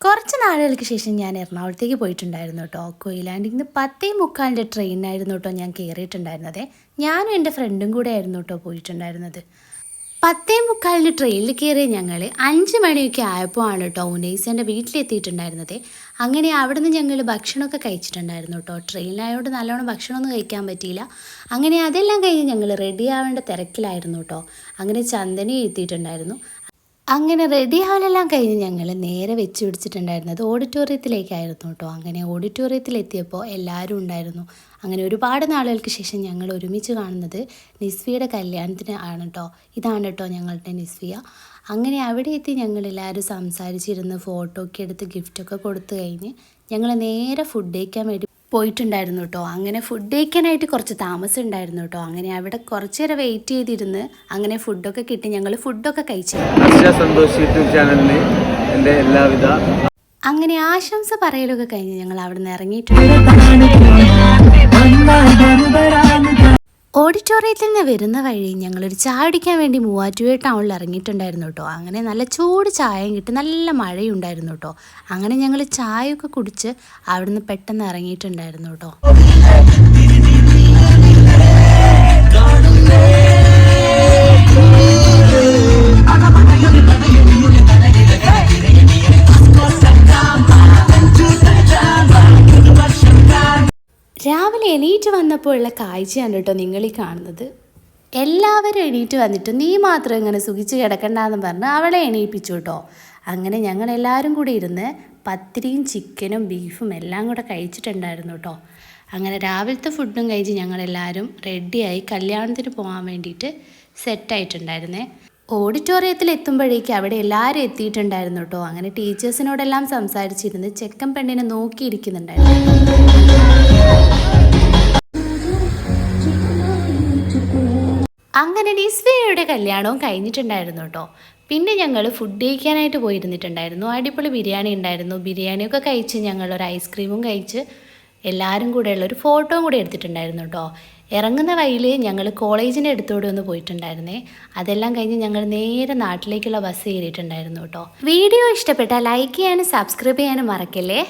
കുറച്ച് നാളുകൾക്ക് ശേഷം ഞാൻ എറണാകുളത്തേക്ക് പോയിട്ടുണ്ടായിരുന്നു കേട്ടോ. കൊയിലാണ്ടിൽ നിന്ന് 10:45 ട്രെയിനായിരുന്നു കേട്ടോ ഞാൻ കയറിയിട്ടുണ്ടായിരുന്നത്. ഞാനും എൻ്റെ ഫ്രണ്ടും കൂടെ ആയിരുന്നു കേട്ടോ പോയിട്ടുണ്ടായിരുന്നത്. 10:45 ട്രെയിനിൽ കയറിയ ഞങ്ങൾ 5 മണിയൊക്കെ ആയപ്പോൾ ആണ് കേട്ടോ ഉനൈസേൻ്റെ വീട്ടിലെത്തിയിട്ടുണ്ടായിരുന്നത്. അങ്ങനെ അവിടെ നിന്ന് ഞങ്ങൾ ഭക്ഷണമൊക്കെ കഴിച്ചിട്ടുണ്ടായിരുന്നു കേട്ടോ. ട്രെയിനിലായതുകൊണ്ട് നല്ലോണം ഭക്ഷണമൊന്നും കഴിക്കാൻ പറ്റിയില്ല. അങ്ങനെ അതെല്ലാം കഴിഞ്ഞ് ഞങ്ങൾ റെഡി ആവേണ്ട തിരക്കിലായിരുന്നു കേട്ടോ. അങ്ങനെ ചന്ദനം എത്തിയിട്ടുണ്ടായിരുന്നു. അങ്ങനെ റെഡി ആവലെല്ലാം കഴിഞ്ഞ് ഞങ്ങൾ നേരെ വെച്ച് പിടിച്ചിട്ടുണ്ടായിരുന്നത് ഓഡിറ്റോറിയത്തിലേക്കായിരുന്നു കേട്ടോ. അങ്ങനെ ഓഡിറ്റോറിയത്തിലെത്തിയപ്പോൾ എല്ലാവരും ഉണ്ടായിരുന്നു. അങ്ങനെ ഒരുപാട് നാളുകൾക്ക് ശേഷം ഞങ്ങൾ ഒരുമിച്ച് കാണുന്നത് നിസ്വിയുടെ കല്യാണത്തിന് ആണ് കേട്ടോ. ഇതാണ് കേട്ടോ ഞങ്ങളുടെ നിസ്വിയ. അങ്ങനെ അവിടെ എത്തി ഞങ്ങളെല്ലാവരും സംസാരിച്ചിരുന്ന് ഫോട്ടോ ഒക്കെ എടുത്ത് ഗിഫ്റ്റൊക്കെ കൊടുത്തു കഴിഞ്ഞ് ഞങ്ങൾ നേരെ ഫുഡ് കഴിക്കാൻ വേണ്ടി പോയിട്ടുണ്ടായിരുന്നു കേട്ടോ. അങ്ങനെ ഫുഡ് കഴിക്കാനായിട്ട് കുറച്ച് താമസം ഉണ്ടായിരുന്നു കേട്ടോ. അങ്ങനെ അവിടെ കുറച്ച് നേരം വെയിറ്റ് ചെയ്തിരുന്ന് അങ്ങനെ ഫുഡൊക്കെ കിട്ടി. ഞങ്ങൾ ഫുഡൊക്കെ കഴിച്ചു. അങ്ങനെ ആശംസ പറയലൊക്കെ കഴിഞ്ഞ് ഞങ്ങൾ അവിടെ നിന്ന് ഇറങ്ങിയിട്ടുണ്ട്. ഓഡിറ്റോറിയത്തിൽ നിന്ന് വരുന്ന വഴി ഞങ്ങളൊരു ചായ കുടിക്കാൻ വേണ്ടി മൂവാറ്റുപുഴ ടൗണിൽ ഇറങ്ങിയിട്ടുണ്ടായിരുന്നു കേട്ടോ. അങ്ങനെ നല്ല ചൂട് ചായയും കിട്ടി, നല്ല മഴയുണ്ടായിരുന്നു കേട്ടോ. അങ്ങനെ ഞങ്ങൾ ചായയൊക്കെ കുടിച്ച് അവിടുന്ന് പെട്ടെന്ന് ഇറങ്ങിയിട്ടുണ്ടായിരുന്നു കേട്ടോ. രാവിലെ എണീറ്റ് വന്നപ്പോഴുള്ള കാഴ്ചയാണ് കേട്ടോ നിങ്ങളീ കാണുന്നത്. എല്ലാവരും എണീറ്റ് വന്നിട്ട് നീ മാത്രം ഇങ്ങനെ സുഖിച്ച് കിടക്കണ്ടെന്ന് പറഞ്ഞ് അവളെ എണീപ്പിച്ചു കേട്ടോ. അങ്ങനെ ഞങ്ങളെല്ലാവരും കൂടി ഇരുന്ന് പത്തിരിയും ചിക്കനും ബീഫും എല്ലാം കൂടെ കഴിച്ചിട്ടുണ്ടായിരുന്നു കേട്ടോ. അങ്ങനെ രാവിലത്തെ ഫുഡും കഴിച്ച് ഞങ്ങളെല്ലാവരും റെഡിയായി കല്യാണത്തിന് പോകാൻ വേണ്ടിയിട്ട് സെറ്റായിട്ടുണ്ടായിരുന്നേ. ഓഡിറ്റോറിയത്തിൽ എത്തുമ്പോഴേക്കും അവിടെ എല്ലാവരും എത്തിയിട്ടുണ്ടായിരുന്നു കേട്ടോ. അങ്ങനെ ടീച്ചേഴ്സിനോടെല്ലാം സംസാരിച്ചിരുന്ന് ചെക്കൻ പെണ്ണിനെ നോക്കിയിരിക്കുന്നുണ്ടായിരുന്നു. അങ്ങനെ നിസ്വയുടെ കല്യാണവും കഴിഞ്ഞിട്ടുണ്ടായിരുന്നു കേട്ടോ. പിന്നെ ഞങ്ങൾ ഫുഡ് കഴിക്കാനായിട്ട് പോയിരുന്നിട്ടുണ്ടായിരുന്നു. അടിപൊളി ബിരിയാണി ഉണ്ടായിരുന്നു. ബിരിയാണിയൊക്കെ കഴിച്ച് ഞങ്ങൾ ഒരു ഐസ്ക്രീമും കഴിച്ച് എല്ലാവരും കൂടെ ഉള്ളൊരു ഫോട്ടോയും കൂടി എടുത്തിട്ടുണ്ടായിരുന്നു കേട്ടോ. ഇറങ്ങുന്ന വഴിയിൽ ഞങ്ങൾ കോളേജിൻ്റെ അടുത്തോടെ ഒന്ന് പോയിട്ടുണ്ടായിരുന്നേ. അതെല്ലാം കഴിഞ്ഞ് ഞങ്ങൾ നേരെ നാട്ടിലേക്കുള്ള ബസ് കയറിയിട്ടുണ്ടായിരുന്നു കേട്ടോ. വീഡിയോ ഇഷ്ടപ്പെട്ടാൽ ലൈക്ക് ചെയ്യാനും സബ്സ്ക്രൈബ് ചെയ്യാനും മറക്കല്ലേ.